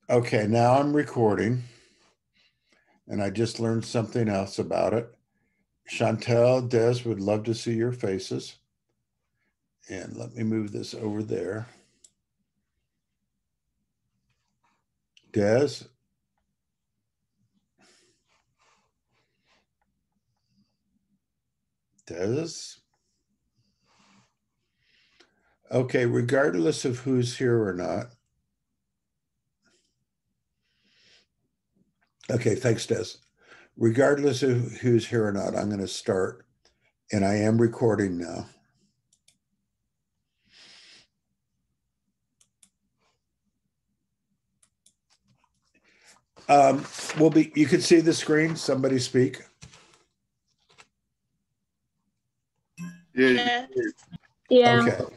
Okay, now I'm recording and I just learned something else about it. Chantel, Des would love to see your faces. And let me move this over there. Des, Des. Okay, regardless of who's here or not. Okay, thanks, Des. Regardless of who's here or not, I'm going to start. And I am recording now. You can see the screen. Somebody speak. Yeah. Yeah. Okay.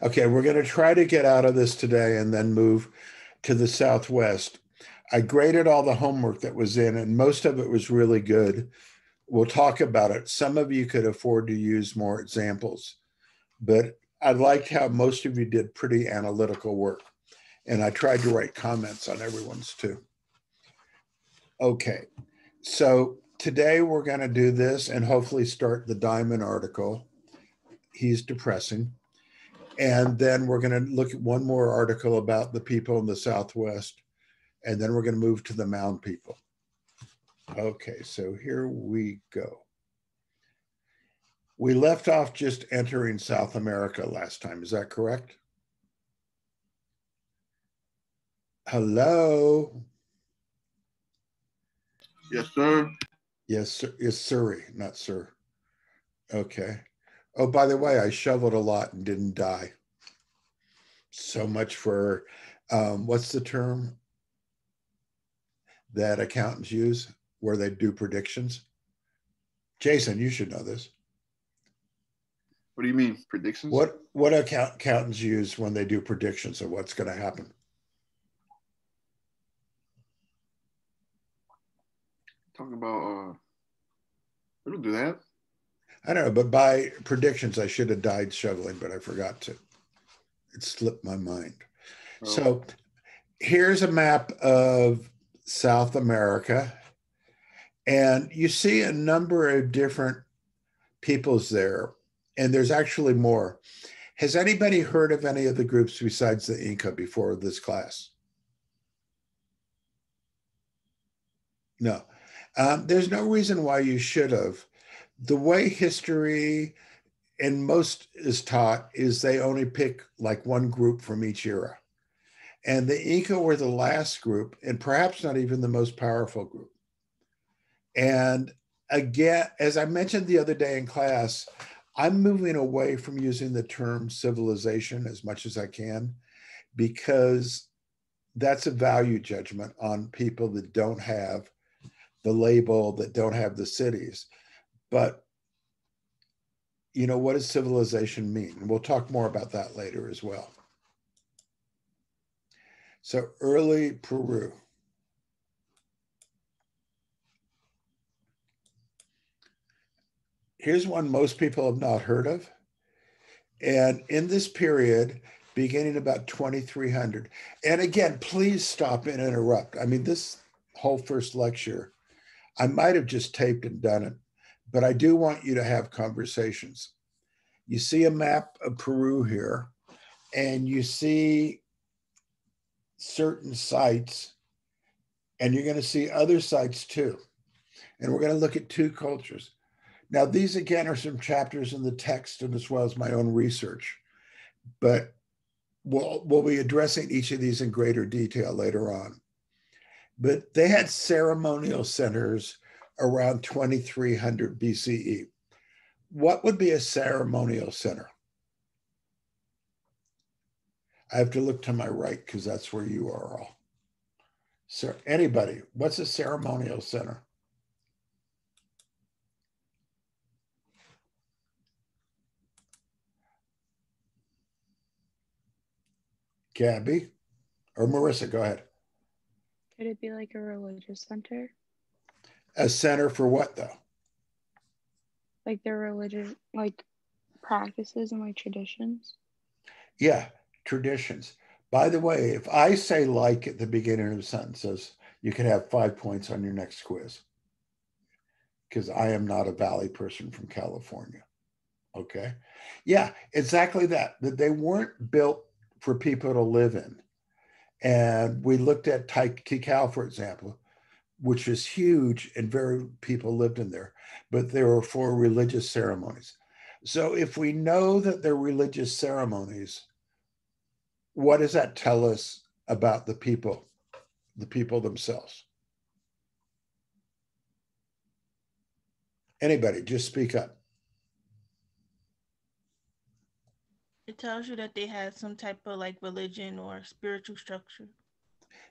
Okay, we're going to try to get out of this today and then move to the Southwest. I graded all the homework that was in, and most of it was really good. We'll talk about it. Some of you could afford to use more examples, but I liked how most of you did pretty analytical work, and I tried to write comments on everyone's too. Okay, so today we're going to do this and hopefully start the Diamond article. He's depressing. And then we're going to look at one more article about the people in the Southwest. And then we're going to move to the Mound people. Okay, so here we go. We left off just entering South America last time. Is that correct? Hello? Yes, sir. Yes, sir. It's Surrey, not sir. Okay. Oh, by the way, I shoveled a lot and didn't die. So much for, what's the term that accountants use where they do predictions? Jason, you should know this. What do you mean, predictions? What accountants use when they do predictions of what's going to happen? Talking about, we don't do that. I don't know, but by predictions, I should have died shoveling, but I forgot to. It slipped my mind. Oh. So here's a map of South America, and you see a number of different peoples there, and there's actually more. Has anybody heard of any of the groups besides the Inca before this class? No. There's no reason why you should have. The way history and most is taught is they only pick like one group from each era. And the Inca were the last group, and perhaps not even the most powerful group. And again, as I mentioned the other day in class, I'm moving away from using the term civilization as much as I can, because that's a value judgment on people that don't have the label, that don't have the cities. But what does civilization mean? And we'll talk more about that later as well. So early Peru. Here's one most people have not heard of. And in this period, beginning about 2300, and again, please stop and interrupt. I mean, this whole first lecture, I might have just taped and done it, but I do want you to have conversations. You see a map of Peru here, and you see certain sites, and you're going to see other sites too. And we're going to look at two cultures. Now, these again are some chapters in the text and as well as my own research, but we'll be addressing each of these in greater detail later on. But they had ceremonial centers around 2300 BCE. What would be a ceremonial center? I have to look to my right because that's where you are all. So anybody, what's a ceremonial center? Gabby or Marissa, go ahead. Could it be like a religious center? A center for what though? Like their religious, like practices and like traditions? Yeah, traditions. By the way, if I say like at the beginning of sentences, you can have 5 points on your next quiz because I am not a Valley person from California. Okay. Yeah, exactly that. That they weren't built for people to live in. And we looked at Tikal, for example, which is huge and very people lived in there, but they were for religious ceremonies. So if we know that they're religious ceremonies, what does that tell us about the people themselves? Anybody, just speak up. It tells you that they had some type of like religion or spiritual structure.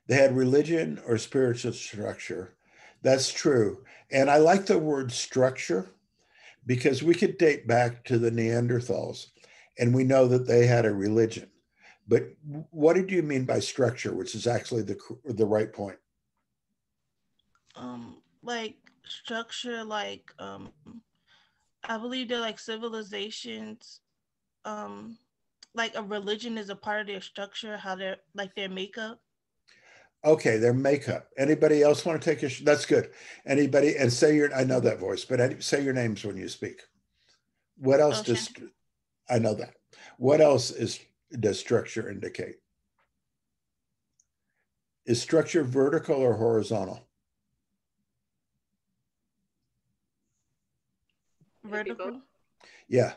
They had religion or spiritual structure. That's true. And I like the word structure because we could date back to the Neanderthals and we know that they had a religion. But what did you mean by structure, which is actually the right point? Like structure, I believe that like civilizations, um, like a religion is a part of their structure, how they're like their makeup. Okay, their makeup. Anybody else want to take a? That's good. Anybody and say your. I know that voice, but say your names when you speak. What else Oh, does? Shanti. I know that. What else does structure indicate? Is structure vertical or horizontal? Vertical. Yeah.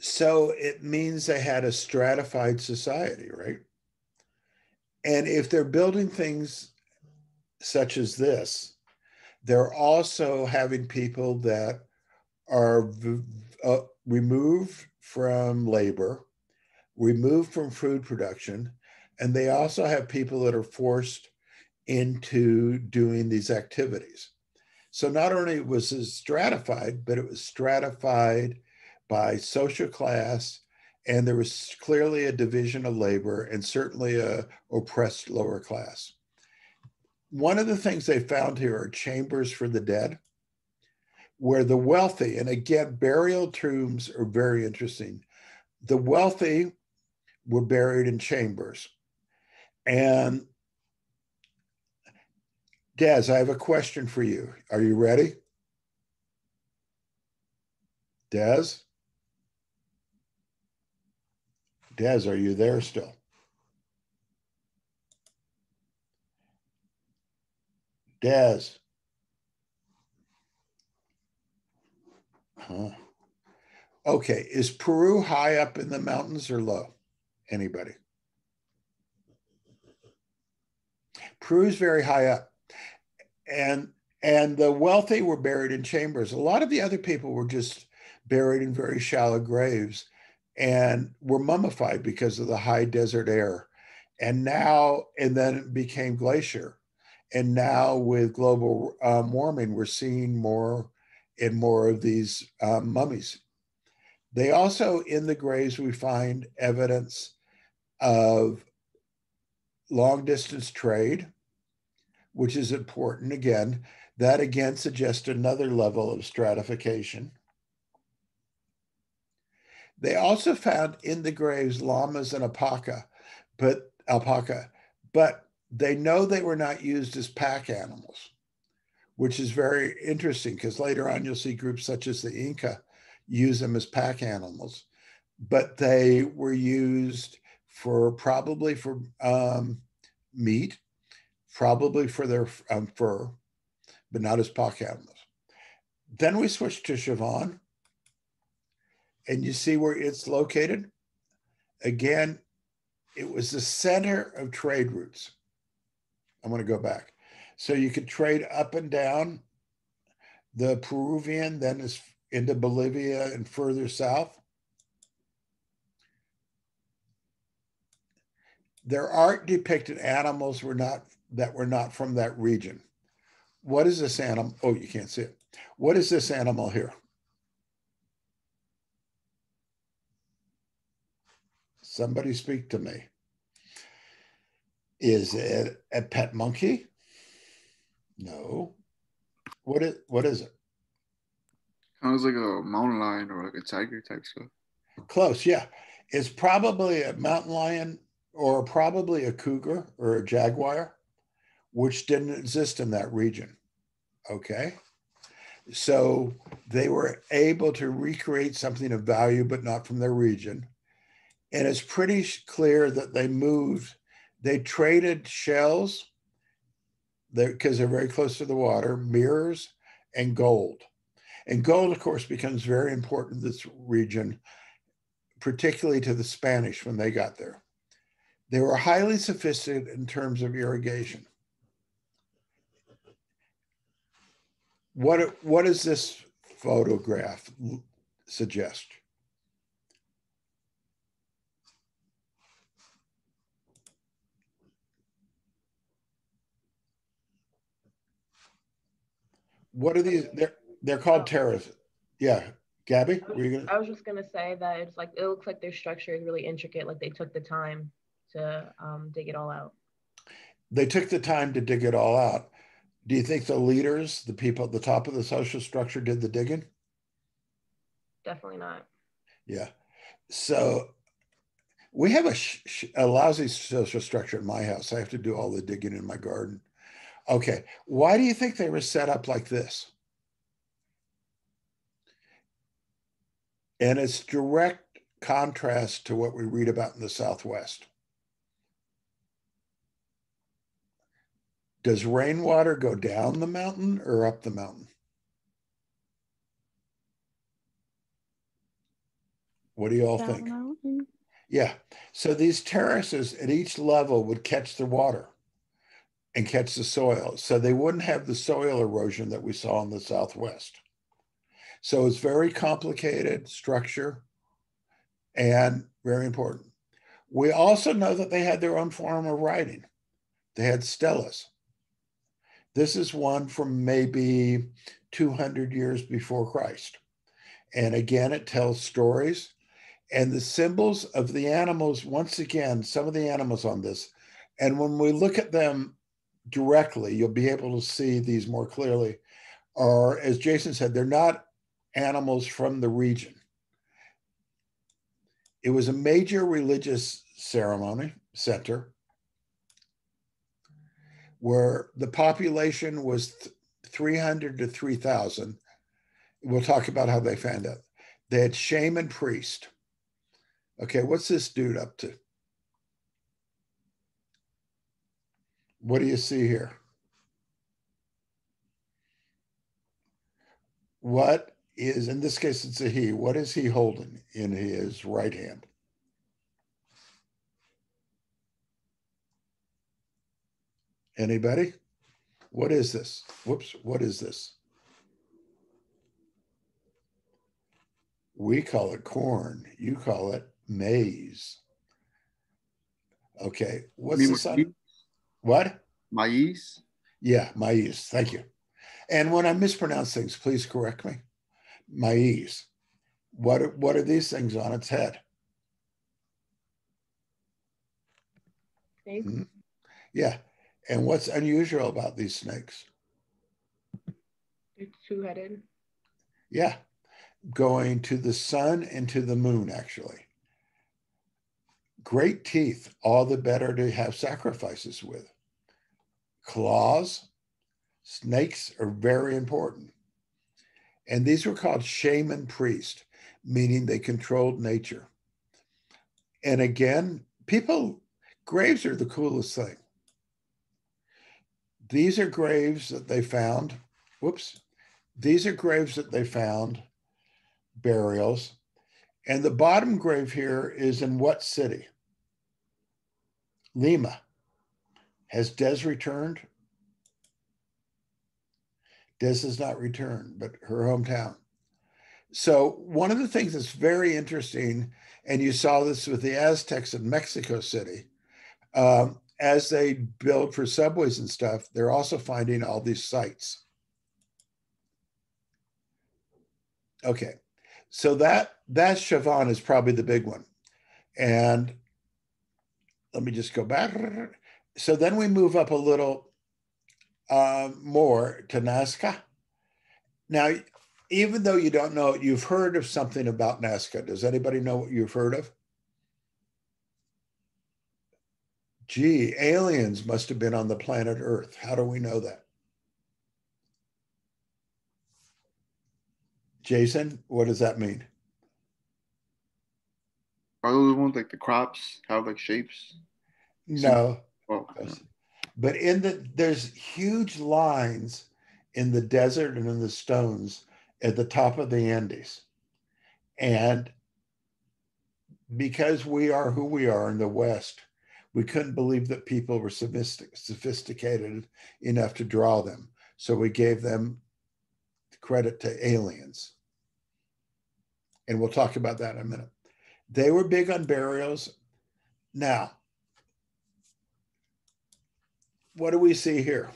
So it means they had a stratified society, right? And if they're building things such as this, they're also having people that are removed from labor, removed from food production, and they also have people that are forced into doing these activities. So not only was it stratified, but it was stratified by social class, and there was clearly a division of labor and certainly a oppressed lower class. One of the things they found here are chambers for the dead, where the wealthy, and again, burial tombs are very interesting. The wealthy were buried in chambers. And Des, I have a question for you. Are you ready? Des? Des, are you there still? Des. Huh. Okay, is Peru high up in the mountains or low? Anybody? Peru's very high up. And the wealthy were buried in chambers. A lot of the other people were just buried in very shallow graves and were mummified because of the high desert air. And then it became glacier. And now with global warming, we're seeing more and more of these mummies. They also, in the graves, we find evidence of long distance trade, which is important. Again, that again suggests another level of stratification. They also found in the graves llamas and alpaca, but they know they were not used as pack animals, which is very interesting because later on you'll see groups such as the Inca use them as pack animals, but they were used probably for meat, probably for their fur, but not as pack animals. Then we switch to Siobhan, and you see where it's located. Again, it was the center of trade routes. I'm going to go back. So you could trade up and down the Peruvian, then is into Bolivia and further south. Their art depicted animals that were not from that region. What is this animal? Oh, you can't see it. What is this animal here? Somebody speak to me. Is it a pet monkey? No. What is it? Sounds like a mountain lion or like a tiger type stuff. Close, yeah. It's probably a mountain lion or probably a cougar or a jaguar, which didn't exist in that region. Okay. So they were able to recreate something of value, but not from their region. And it's pretty clear that they traded shells because they're very close to the water, mirrors, and gold. And gold, of course, becomes very important in this region, particularly to the Spanish when they got there. They were highly sophisticated in terms of irrigation. What does this photograph suggest? What are these? They're called terraces. Yeah, Gabby, were you gonna? I was just gonna say that it's like it looks like their structure is really intricate. Like they took the time to dig it all out. They took the time to dig it all out. Do you think the leaders, the people at the top of the social structure, did the digging? Definitely not. Yeah. So we have a lousy social structure in my house. I have to do all the digging in my garden. Okay. Why do you think they were set up like this? And it's direct contrast to what we read about in the Southwest. Does rainwater go down the mountain or up the mountain? What do you all think? Mountain. Yeah. So these terraces at each level would catch the water and catch the soil. So they wouldn't have the soil erosion that we saw in the Southwest. So it's very complicated structure and very important. We also know that they had their own form of writing. They had stelas. This is one from maybe 200 years before Christ. And again, it tells stories. And the symbols of the animals, once again, some of the animals on this. And when we look at them directly, you'll be able to see these more clearly. Are, as Jason said, they're not animals from the region. It was a major religious ceremony center where the population was 300 to 3,000. We'll talk about how they found out. They had shaman priest. Okay, what's this dude up to? What do you see here? What is, in this case, it's a he. What is he holding in his right hand? Anybody? What is this? Whoops, what is this? We call it corn. You call it maize. Okay, what's this on? What? Maize? Yeah, maize. Thank you. And when I mispronounce things, please correct me. Maize. What are these things on its head? Snakes? Hmm? Yeah. And what's unusual about these snakes? They're two-headed. Yeah. Going to the sun and to the moon, actually. Great teeth, all the better to have sacrifices with. Claws. Snakes are very important. And these were called shaman priest, meaning they controlled nature. And again, graves are the coolest thing. These are graves that they found. Whoops. These are graves that they found, burials. And the bottom grave here is in what city? Lima. Has Des returned? Des has not returned, but her hometown. So one of the things that's very interesting, and you saw this with the Aztecs in Mexico City, as they build for subways and stuff, they're also finding all these sites. Okay, so that Chavan is probably the big one. And let me just go back. So then we move up a little more to Nazca. Now, even though you don't know it, you've heard of something about Nazca. Does anybody know what you've heard of? Gee, aliens must have been on the planet Earth. How do we know that? Jason, what does that mean? Are those ones like the crops have like shapes? No. Oh, yeah. But there's huge lines in the desert and in the stones at the top of the Andes. And because we are who we are in the West, we couldn't believe that people were sophisticated enough to draw them. So we gave them credit to aliens. And we'll talk about that in a minute. They were big on burials. Now, what do we see here?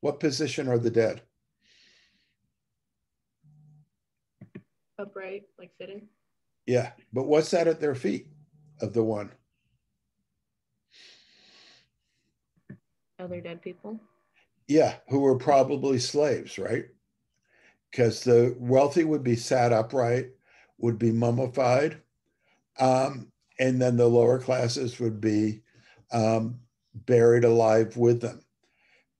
What position are the dead? Upright, like sitting. Yeah, but what's that at their feet of the one? Other dead people. Yeah, who were probably slaves, right? Because the wealthy would be sat upright, would be mummified, and then the lower classes would be buried alive with them.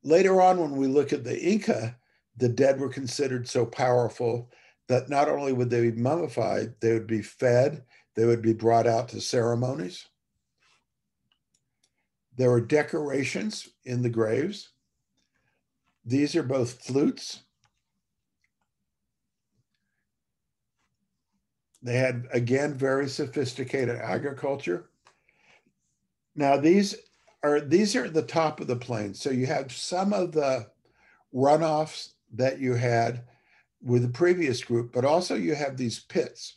Later on, when we look at the Inca, the dead were considered so powerful that not only would they be mummified, they would be fed, they would be brought out to ceremonies. There were decorations in the graves. These are both flutes. They had, again, very sophisticated agriculture. Now, these are at the top of the plain. So you have some of the runoffs that you had with the previous group, but also you have these pits.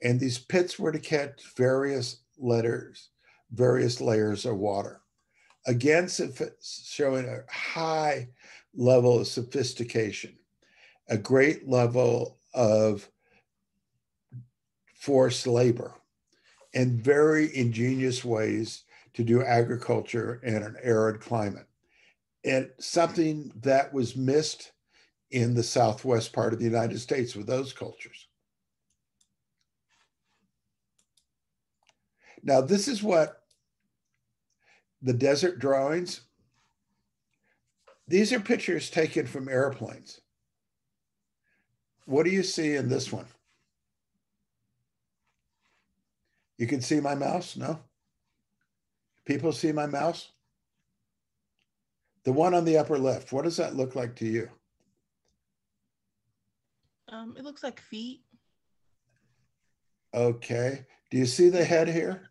And these pits were to catch various layers of water. Again, showing a high level of sophistication, a great level of forced labor, and very ingenious ways to do agriculture in an arid climate. And something that was missed in the southwest part of the United States with those cultures. Now, this is what the desert drawings, these are pictures taken from airplanes. What do you see in this one? You can see my mouse? No? People see my mouse? The one on the upper left, what does that look like to you? It looks like feet. Okay. Do you see the head here?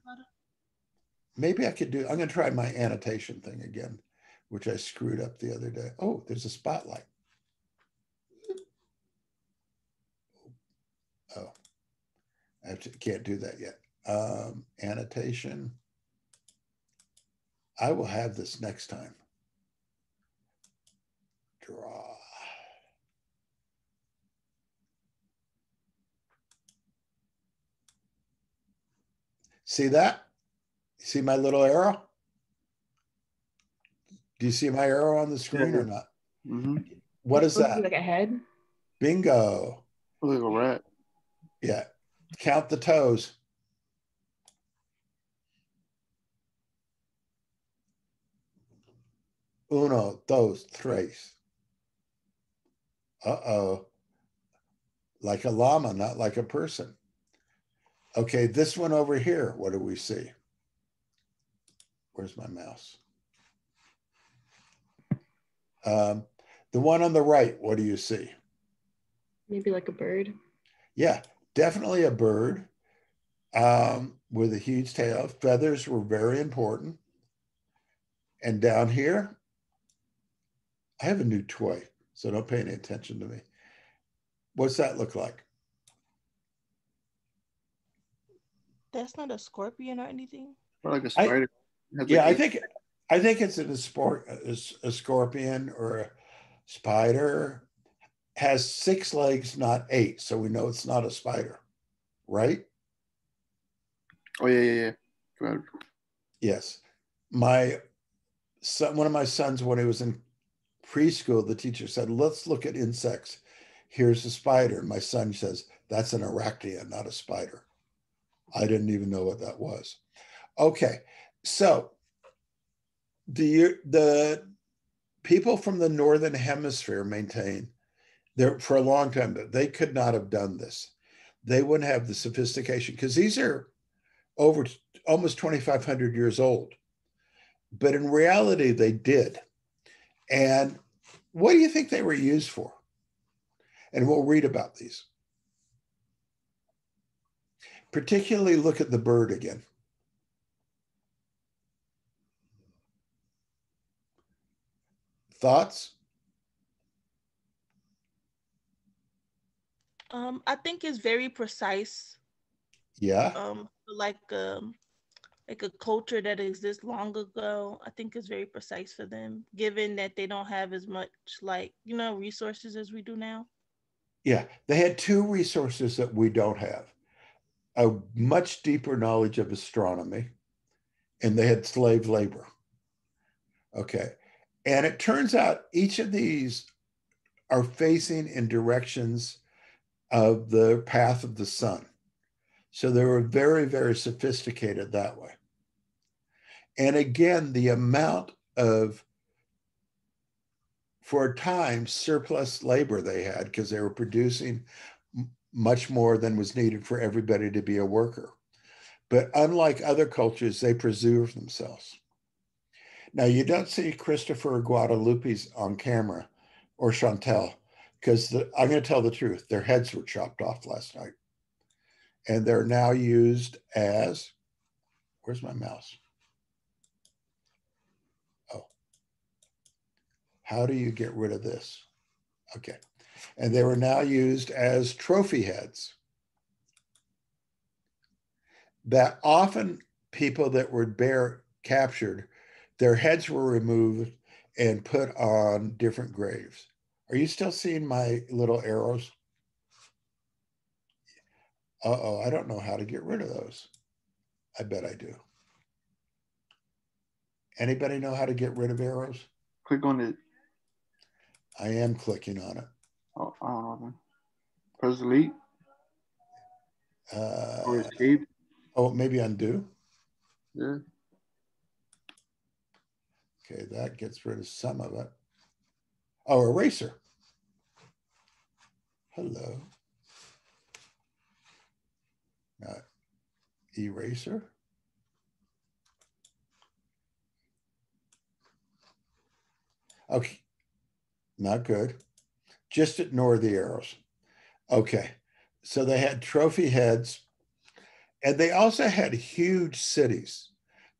Maybe I could I'm going to try my annotation thing again, which I screwed up the other day. Oh, there's a spotlight. Oh, can't do that yet. Annotation. I will have this next time. Draw. See that? See my little arrow? Do you see my arrow on the screen or not? Mm-hmm. What is that? Like a head? Bingo. Like a rat. Yeah. Count the toes. Uno, dos, tres. Uh-oh. Like a llama, not like a person. Okay, this one over here, what do we see? Where's my mouse? The one on the right, what do you see? Maybe like a bird. Yeah, definitely a bird with a huge tail. Feathers were very important. And down here, I have a new toy, so don't pay any attention to me. What's that look like? That's not a scorpion or anything. Or like a spider. Yeah, I think it's a scorpion or a spider. Has 6 legs, not 8, so we know it's not a spider, right? Oh yeah. Right. Yes. My son, one of my sons, when he was in preschool, the teacher said, "Let's look at insects. Here's a spider." And my son says, "That's an arachnia, not a spider." I didn't even know what that was. Okay, so the people from the Northern Hemisphere maintain there for a long time that they could not have done this. They wouldn't have the sophistication because these are over almost 2,500 years old. But in reality, they did. And what do you think they were used for? And we'll read about these. Particularly look at the bird again. Thoughts? I think it's very precise. Yeah. Like a culture that exists long ago. I think it's very precise for them, given that they don't have as much resources as we do now. Yeah, they had two resources that we don't have: a much deeper knowledge of astronomy, and they had slave labor. Okay. And it turns out each of these are facing in directions of the path of the sun. So they were very, very sophisticated that way. And again, the amount of, for a time, surplus labor they had because they were producing much more than was needed for everybody to be a worker. But unlike other cultures, they preserved themselves. Now, you don't see Christopher Guadalupe's on camera or Chantel, because I'm going to tell the truth, their heads were chopped off last night. And they're now used as, where's my mouse? Oh, how do you get rid of this? Okay. And they were now used as trophy heads. That often people that were captured, their heads were removed and put on different graves. Are you still seeing my little arrows? Uh-oh, I don't know how to get rid of those. I bet I do. Anybody know how to get rid of arrows? Click on it. I am clicking on it. Oh, I don't know, man. Press delete or escape. Oh, maybe undo. Yeah. Okay, that gets rid of some of it. Oh, eraser. Hello. Not eraser. Okay, not good. Just ignore the arrows. Okay, so they had trophy heads, and they also had huge cities.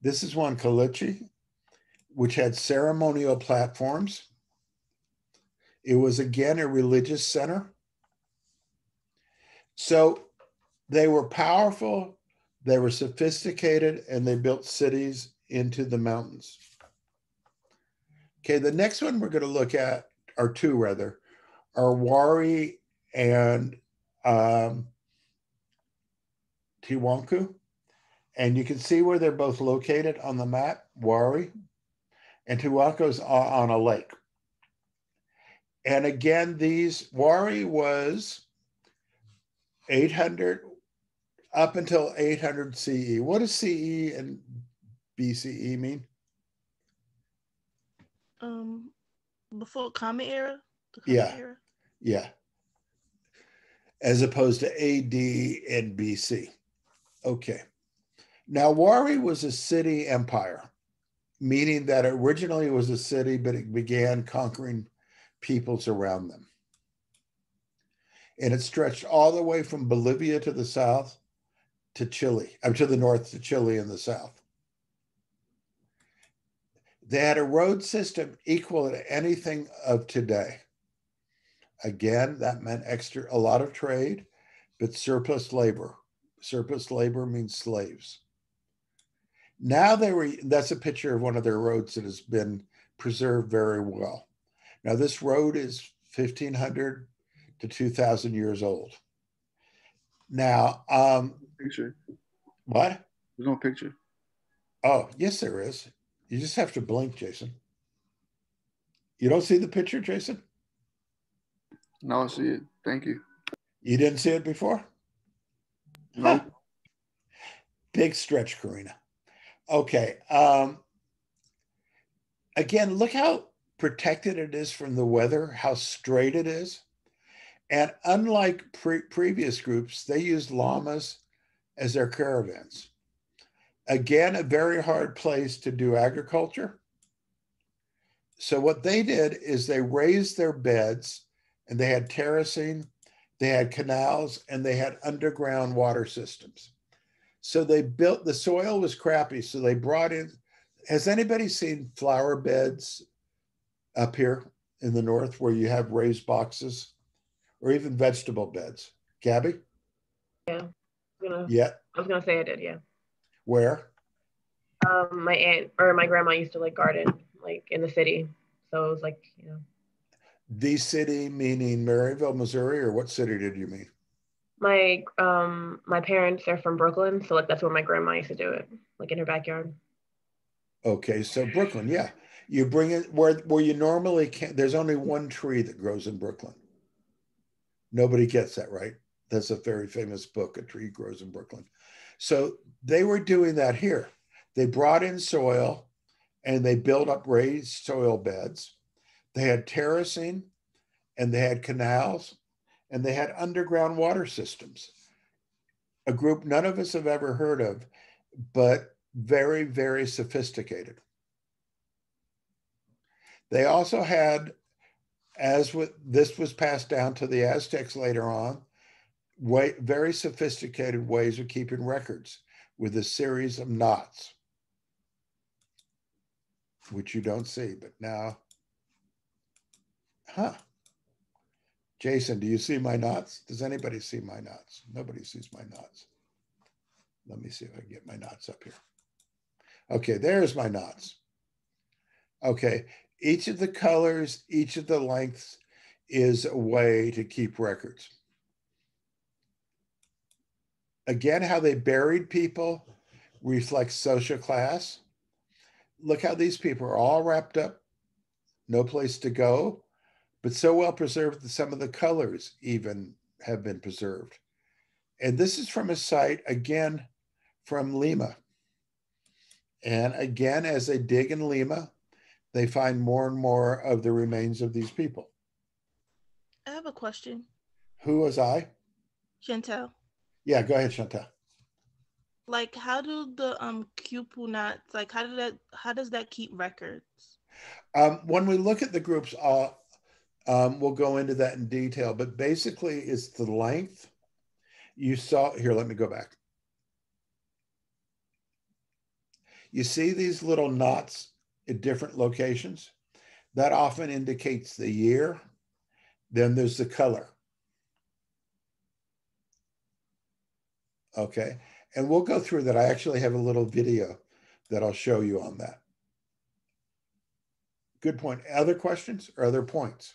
This is one, Kalichi, which had ceremonial platforms. It was again a religious center. So they were powerful, they were sophisticated, and they built cities into the mountains. Okay, the next one we're going to look at, or two rather, are Wari and Tiwanku. And you can see where they're both located on the map, Wari, and Tiwanku's on a lake. And again, Wari was 800, up until 800 CE. What does CE and BCE mean? Before Common Era. The Common Era. Yeah. As opposed to AD and BC. Okay. Now, Wari was a city empire, meaning that originally it was a city, but it began conquering peoples around them. And it stretched all the way from Bolivia to the south to Chile, to the north to Chile in the south. They had a road system equal to anything of today. Again, that meant a lot of trade, but surplus labor. Surplus labor means slaves. Now that's a picture of one of their roads that has been preserved very well. Now this road is 1,500 to 2,000 years old. Now, Picture. what? There's no picture. Oh, yes, there is. You just have to blink, Jason. You don't see the picture, Jason? Now I see it. Thank you. You didn't see it before? No. Huh. Big stretch, Karina. Okay. Again, look how protected it is from the weather, how straight it is. And unlike previous groups, they used llamas as their caravans. Again, a very hard place to do agriculture. So what they did is they raised their beds, and they had terracing, they had canals, and they had underground water systems. So they built, the soil was crappy, so they brought in, has anybody seen flower beds up here in the north where you have raised boxes or even vegetable beds? Gabby? Yeah. Yeah. I was gonna say I did, yeah. Where? My aunt or my grandma used to like garden like in the city. So it was like, you know. The city meaning Maryville, Missouri, or what city did you mean? My parents are from Brooklyn, so like that's where my grandma used to do it, like in her backyard. Okay, so Brooklyn, yeah. You bring it where you normally can't, there's only one tree that grows in Brooklyn. Nobody gets that, right? That's a very famous book, A Tree Grows in Brooklyn. So they were doing that here. They brought in soil and they built up raised soil beds. They had terracing and they had canals and they had underground water systems. A group none of us have ever heard of, but very, very sophisticated. They also had, as with this was passed down to the Aztecs later on, very sophisticated ways of keeping records with a series of knots, which you don't see, but now, Jason, do you see my knots? Does anybody see my knots? Nobody sees my knots. Let me see if I can get my knots up here. Okay, there's my knots. Okay, each of the colors, each of the lengths is a way to keep records. Again, how they buried people reflects social class. Look how these people are all wrapped up, no place to go, but so well preserved that some of the colors even have been preserved. And this is from a site, again, from Lima. And again, as they dig in Lima, they find more and more of the remains of these people. I have a question. Who was I? Chantel. Yeah, go ahead, Chantel. Like, how do the Cupu knots, like, how does that keep records? When we look at the groups, we'll go into that in detail, but basically it's the length. You saw, here, let me go back. You see these little knots at different locations? That often indicates the year. Then there's the color. Okay, and we'll go through that. I actually have a little video that I'll show you on that. Good point. Other questions or other points?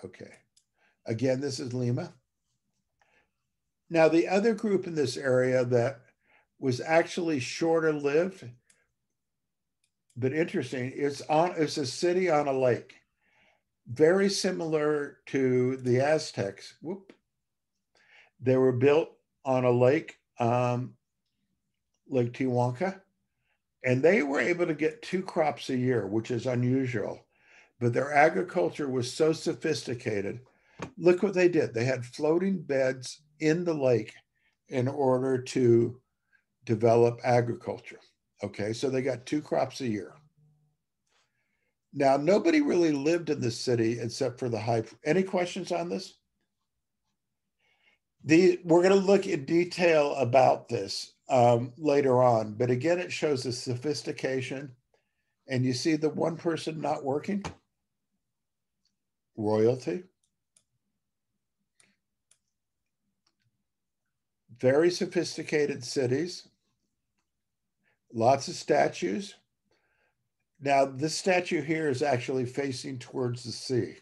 Okay. Again, this is Lima. Now, the other group in this area that was actually shorter lived, but interesting, it's a city on a lake. Very similar to the Aztecs. Whoop. They were built on a lake, Lake Tihuanca, and they were able to get 2 crops a year, which is unusual. But their agriculture was so sophisticated. Look what they did. They had floating beds in the lake in order to develop agriculture. Okay, so they got 2 crops a year. Now, nobody really lived in this city except for the high. Any questions on this? We're going to look in detail about this later on, but again, it shows the sophistication. And you see the one person not working? Royalty. Very sophisticated cities. Lots of statues. Now, this statue here is actually facing towards the sea.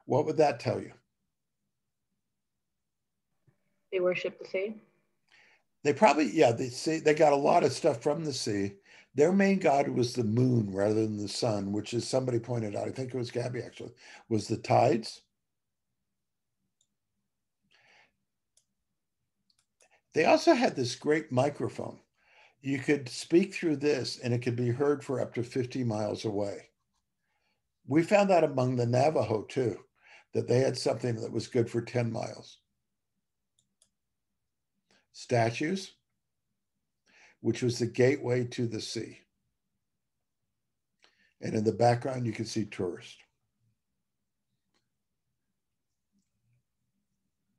What would that tell you? They worship the sea. They probably, yeah, they got a lot of stuff from the sea. Their main god was the moon rather than the sun, which is, somebody pointed out, I think it was Gabby actually, was the tides. They also had this great microphone. You could speak through this and it could be heard for up to 50 miles away. We found that among the Navajo too, that they had something that was good for 10 miles. Statues, which was the gateway to the sea. And in the background, you can see tourists.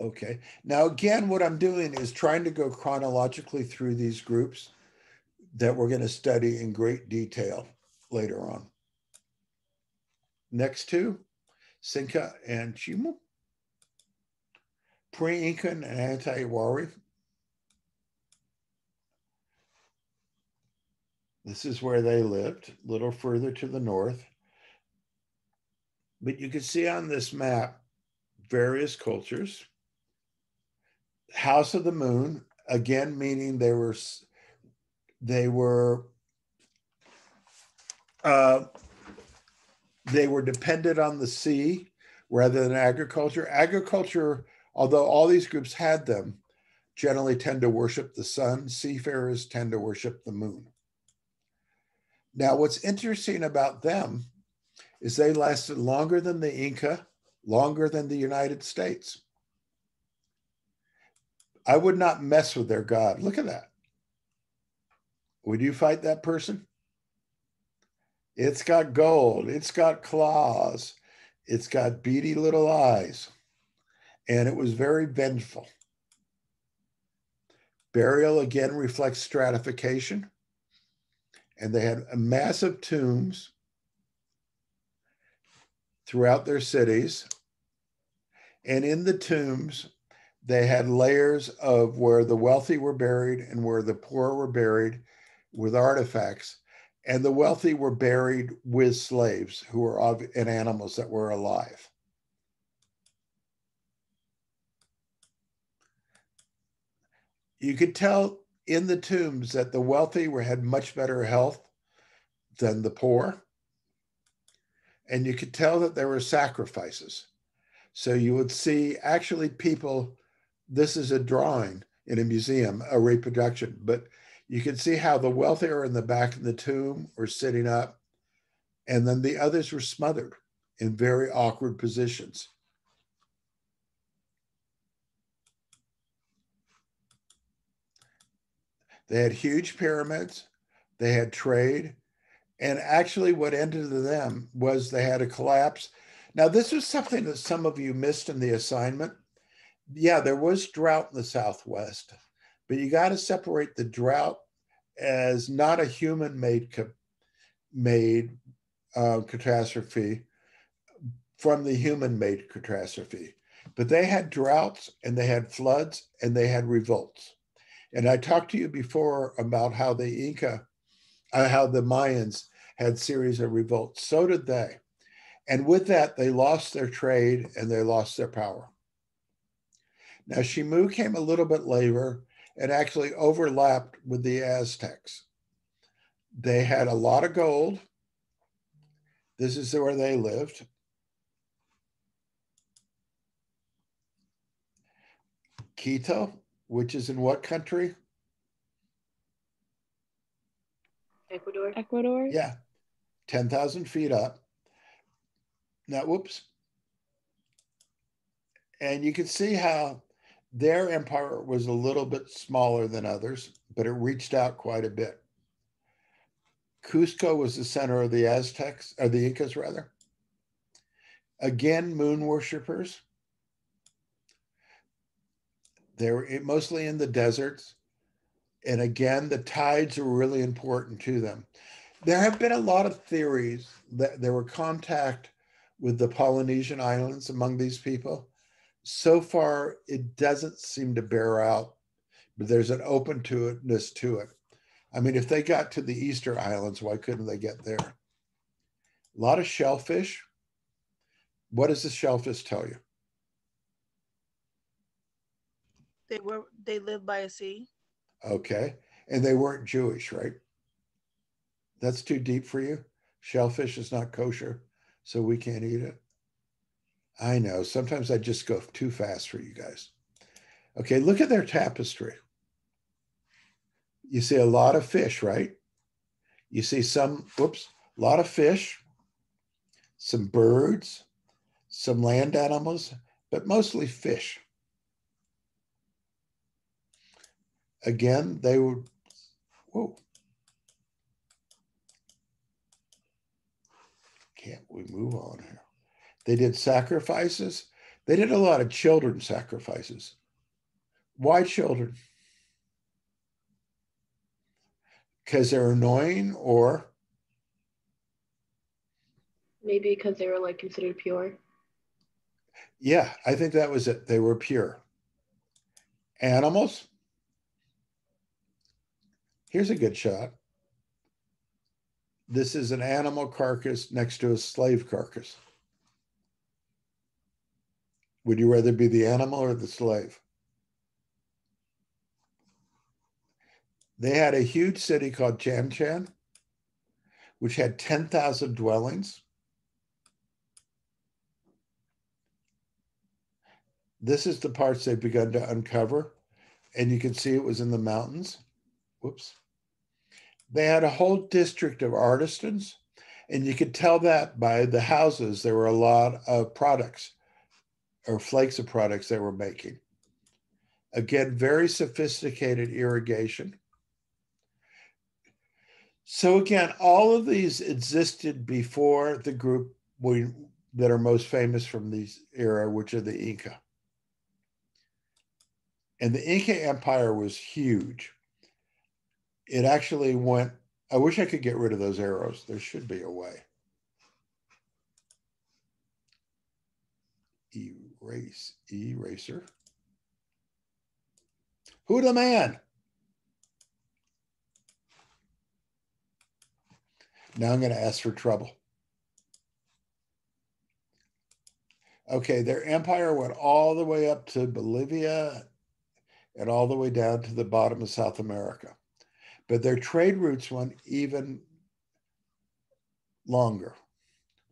Okay, now again, what I'm doing is trying to go chronologically through these groups that we're going to study in great detail later on. Next two, Cinca and Chimu, pre-Incan and anti-Wari. This is where they lived, a little further to the north. But you can see on this map various cultures. House of the Moon, again, meaning they were dependent on the sea rather than agriculture. Agriculture, although all these groups had them, generally tend to worship the sun. Seafarers tend to worship the moon. Now, what's interesting about them is they lasted longer than the Inca, longer than the United States. I would not mess with their God. Look at that. Would you fight that person? It's got gold. It's got claws. It's got beady little eyes. And it was very vengeful. Burial again reflects stratification. And they had massive tombs throughout their cities. And in the tombs, they had layers of where the wealthy were buried and where the poor were buried with artifacts. And the wealthy were buried with slaves who were and animals that were alive. You could tell in the tombs that the wealthy had much better health than the poor. And you could tell that there were sacrifices. So you would see actually people, this is a drawing in a museum, a reproduction, but you can see how the wealthy are in the back of the tomb or sitting up, and then the others were smothered in very awkward positions. They had huge pyramids, they had trade, and actually what ended them was they had a collapse. Now, this was something that some of you missed in the assignment. Yeah, there was drought in the Southwest, but you got to separate the drought as not a human-made catastrophe from the human-made catastrophe. But they had droughts and they had floods and they had revolts. And I talked to you before about how the Inca, how the Mayans had series of revolts. So did they. And with that, they lost their trade and they lost their power. Now, Shimu came a little bit later and actually overlapped with the Aztecs. They had a lot of gold. This is where they lived. Quito, which is in what country? Ecuador. Ecuador. Yeah, 10,000 feet up. Now, whoops. And you can see how their empire was a little bit smaller than others, but it reached out quite a bit. Cusco was the center of the Aztecs, or the Incas rather. Again, moon worshipers. They were mostly in the deserts. And again, the tides were really important to them. There have been a lot of theories that there were contact with the Polynesian islands among these people. So far, it doesn't seem to bear out, but there's an openness to it. I mean, if they got to the Easter Islands, why couldn't they get there? A lot of shellfish. What does the shellfish tell you? They lived by a sea. Okay. And they weren't Jewish, right? That's too deep for you. Shellfish is not kosher, so we can't eat it. I know. Sometimes I just go too fast for you guys. Okay, look at their tapestry. You see a lot of fish, right? You see some, whoops, a lot of fish, some birds, some land animals, but mostly fish. Again, they were, whoa. Can't we move on here? They did sacrifices. They did a lot of children sacrifices. Why children? Because they're annoying, or Maybe because they were like considered pure. yeah, I think that was it. They were pure. Animals. Here's a good shot. This is an animal carcass next to a slave carcass. Would you rather be the animal or the slave? They had a huge city called Chan Chan, which had 10,000 dwellings. This is the parts they've begun to uncover, and you can see it was in the mountains. Whoops. They had a whole district of artisans, and you could tell that by the houses. There were a lot of products or flakes of products they were making. Again, very sophisticated irrigation. So again, all of these existed before the group that are most famous from this era, which are the Inca. And the Inca Empire was huge. It actually went, I wish I could get rid of those arrows. There should be a way. Eraser. Who the man? Now I'm going to ask for trouble. Okay, their empire went all the way up to Bolivia and all the way down to the bottom of South America. But their trade routes went even longer.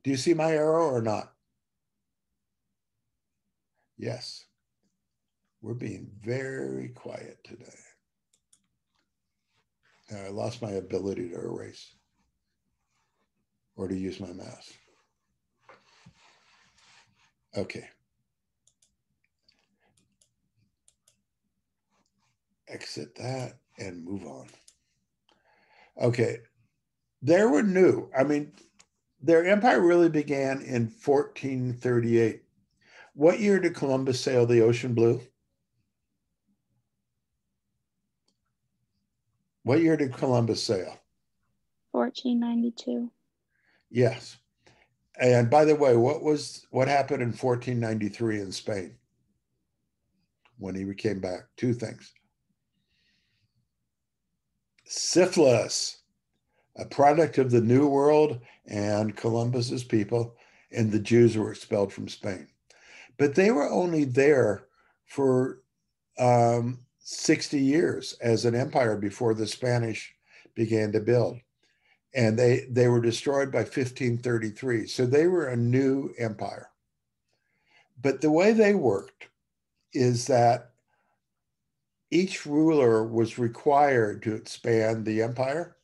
Do you see my arrow or not? Yes. We're being very quiet today. I lost my ability to erase or to use my mouse. Okay. Exit that and move on. Okay. They were new. I mean, their empire really began in 1438. What year did Columbus sail the ocean blue? What year did Columbus sail? 1492. Yes. And by the way, what happened in 1493 in Spain when he came back? Two things. Syphilis, a product of the New World and Columbus's people, and the Jews were expelled from Spain. But they were only there for 60 years as an empire before the Spanish began to build. And they were destroyed by 1533. So they were a new empire. But the way they worked is that each ruler was required to expand the empire.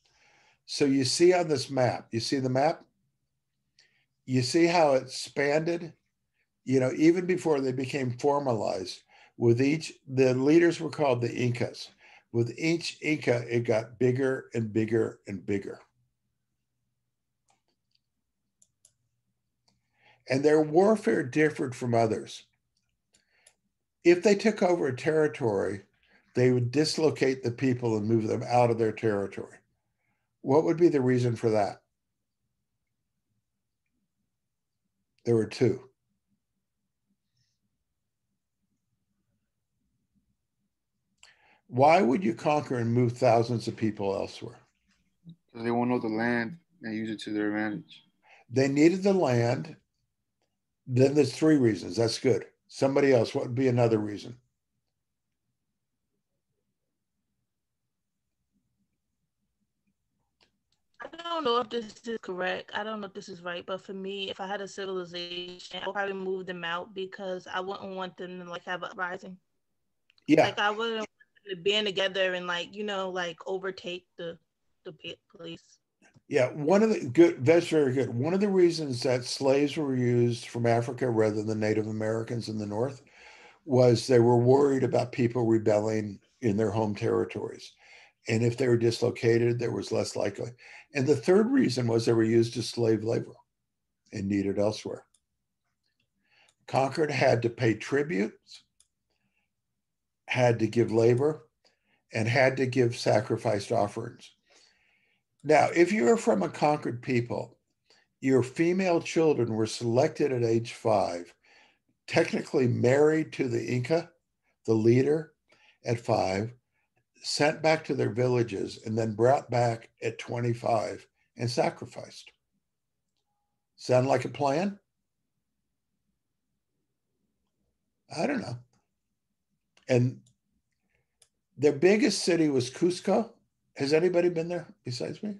So you see on this map, you see the map? You see how it expanded? You know, even before they became formalized, with each, the leaders were called the Incas. With each Inca, it got bigger and bigger and bigger. And their warfare differed from others. If they took over a territory, they would dislocate the people and move them out of their territory. What would be the reason for that? There were two. Why would you conquer and move thousands of people elsewhere? Because they want to know the land and use it to their advantage. They needed the land. Then there's three reasons. That's good. Somebody else, what would be another reason? I don't know if this is correct. I don't know if this is right, but for me, if I had a civilization, I would probably move them out because I wouldn't want them to like have a uprising. Yeah. Like I wouldn't want to band together and like, you know, like overtake the place. Yeah, one of the good, that's very good. One of the reasons that slaves were used from Africa rather than Native Americans in the North was they were worried about people rebelling in their home territories. And if they were dislocated, there was less likely. And the third reason was they were used as slave labor and needed elsewhere. Conquered had to pay tributes, had to give labor, and had to give sacrificed offerings. Now, if you're from a conquered people, your female children were selected at age 5, technically married to the Inca, the leader, at 5, sent back to their villages, and then brought back at 25 and sacrificed. Sound like a plan? I don't know. And their biggest city was Cusco. Has anybody been there besides me?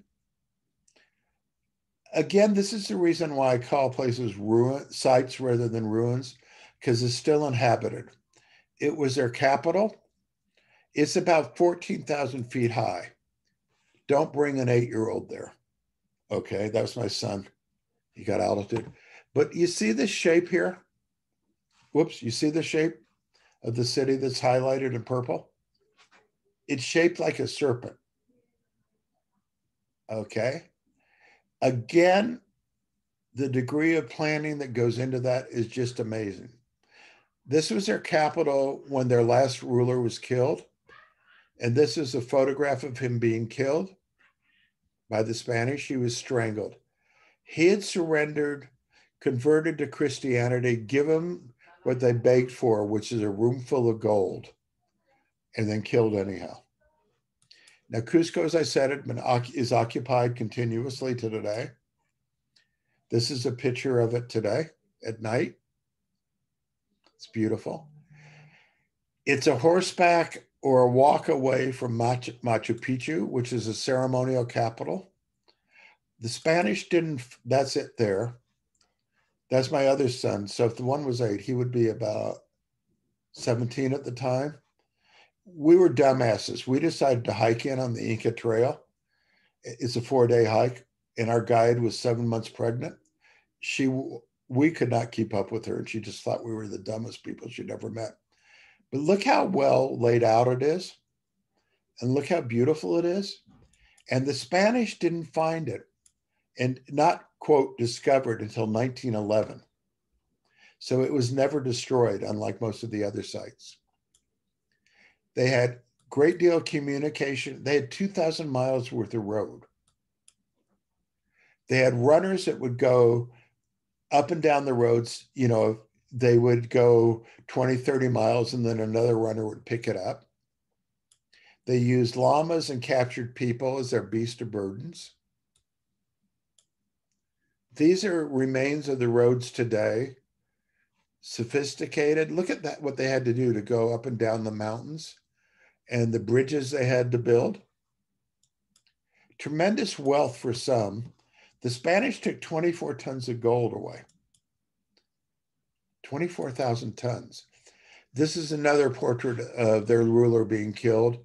Again, this is the reason why I call places sites rather than ruins, because it's still inhabited. It was their capital. It's about 14,000 feet high. Don't bring an 8-year-old there. Okay, that was my son. He got altitude. But you see this shape here? Whoops, you see the shape of the city that's highlighted in purple? It's shaped like a serpent. Okay. Again, the degree of planning that goes into that is just amazing. This was their capital when their last ruler was killed. And this is a photograph of him being killed by the Spanish. He was strangled. He had surrendered, converted to Christianity, given what they begged for, which is a room full of gold, and then killed anyhow. Now, Cusco, as I said, is occupied continuously to today. This is a picture of it today at night. It's beautiful. It's a horseback or a walk away from Machu Picchu, which is a ceremonial capital. The Spanish didn't, that's it there. That's my other son. So if the one was 8, he would be about 17 at the time. We were dumbasses. We decided to hike in on the Inca Trail. It's a 4-day hike, and our guide was 7 months pregnant. We could not keep up with her, and she just thought we were the dumbest people she'd ever met. But look how well laid out it is, and look how beautiful it is. And the Spanish didn't find it, and not, quote, discovered until 1911. So it was never destroyed, unlike most of the other sites. They had great deal of communication. They had 2,000 miles worth of road. They had runners that would go up and down the roads. You know, they would go 20, 30 miles, and then another runner would pick it up. They used llamas and captured people as their beast of burdens. These are remains of the roads today. Sophisticated. Look at that, what they had to do to go up and down the mountains and the bridges they had to build. Tremendous wealth for some. The Spanish took 24 tons of gold away. 24,000 tons. This is another portrait of their ruler being killed.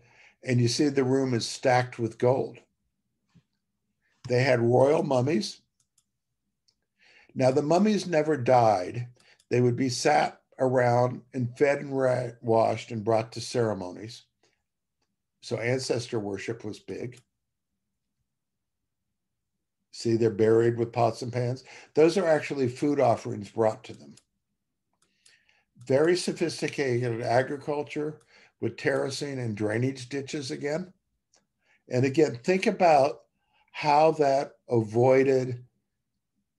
And you see the room is stacked with gold. They had royal mummies. Now, the mummies never died. They would be sat around and fed and washed and brought to ceremonies. So ancestor worship was big. See, they're buried with pots and pans. Those are actually food offerings brought to them. Very sophisticated agriculture with terracing and drainage ditches again. And again, think about how that avoided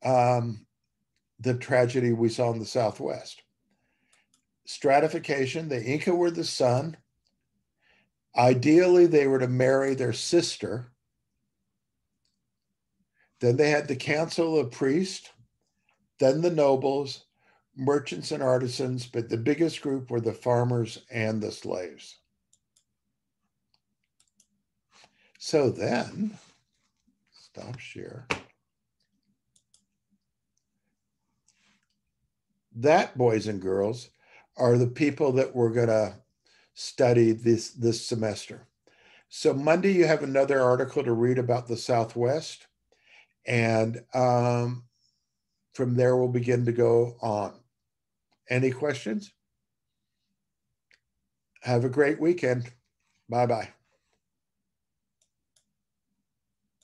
the tragedy we saw in the Southwest. Stratification, the Inca were the sun. Ideally, they were to marry their sister. Then they had the council of priests, then the nobles, merchants and artisans, but the biggest group were the farmers and the slaves. So then, stop share. That, boys and girls, are the people that we're going to study this semester. So Monday, you have another article to read about the Southwest. And from there, we'll begin to go on. Any questions? Have a great weekend. Bye-bye.